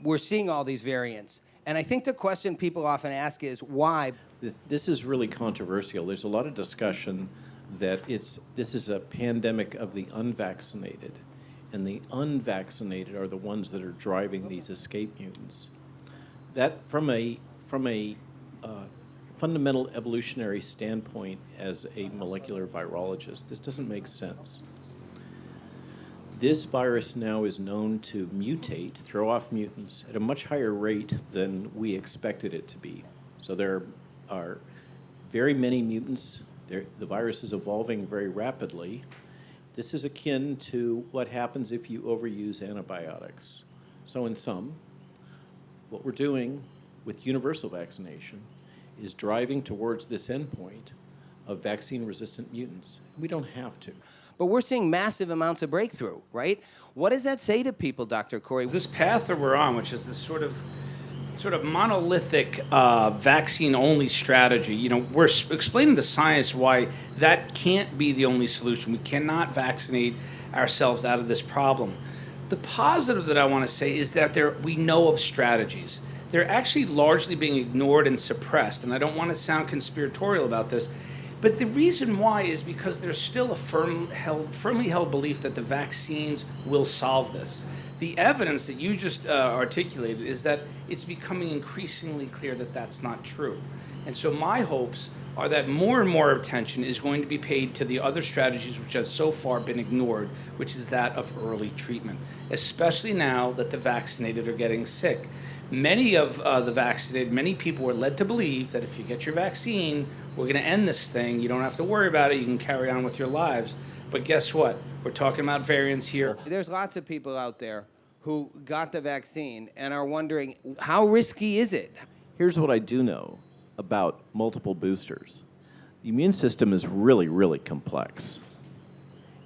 we're seeing all these variants. And I think the question people often ask is why? This is really controversial. There's a lot of discussion that this is a pandemic of the unvaccinated, and the unvaccinated are the ones that are driving these escape mutants. That from a fundamental evolutionary standpoint, as a molecular virologist, this doesn't make sense. This virus now is known to mutate, throw off mutants, at a much higher rate than we expected it to be. So there are very many mutants. The virus is evolving very rapidly. This is akin to what happens if you overuse antibiotics. So in sum, what we're doing with universal vaccination is driving towards this endpoint of vaccine-resistant mutants. We don't have to. But we're seeing massive amounts of breakthrough, right? What does that say to people, Dr. Corey? This path that we're on, which is this sort of monolithic vaccine-only strategy, you know, we're explaining the science why that can't be the only solution. We cannot vaccinate ourselves out of this problem. The positive that I want to say is that we know of strategies. They're actually largely being ignored and suppressed, and I don't want to sound conspiratorial about this, but the reason why is because there's still a firmly held belief that the vaccines will solve this. The evidence that you just articulated is that it's becoming increasingly clear that that's not true. And so my hopes are that more and more attention is going to be paid to the other strategies which have so far been ignored, which is that of early treatment, especially now that the vaccinated are getting sick. Many of the vaccinated, many people were led to believe that if you get your vaccine, we're going to end this thing. You don't have to worry about it. You can carry on with your lives. But guess what? We're talking about variants here. There's lots of people out there who got the vaccine and are wondering, how risky is it? Here's what I do know about multiple boosters. The immune system is really, really complex.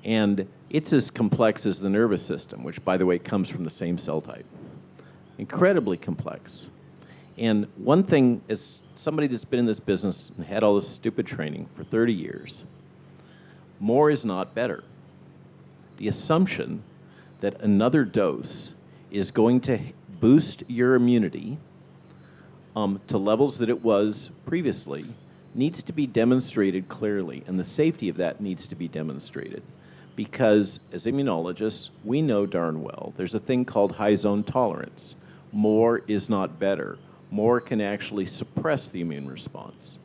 And it's as complex as the nervous system, which, by the way, comes from the same cell type. Incredibly complex. And one thing, as somebody that's been in this business and had all this stupid training for 30 years, more is not better. The assumption that another dose is going to boost your immunity to levels that it was previously needs to be demonstrated clearly, and the safety of that needs to be demonstrated. Because as immunologists, we know darn well there's a thing called high zone tolerance. More is not better. More can actually suppress the immune response.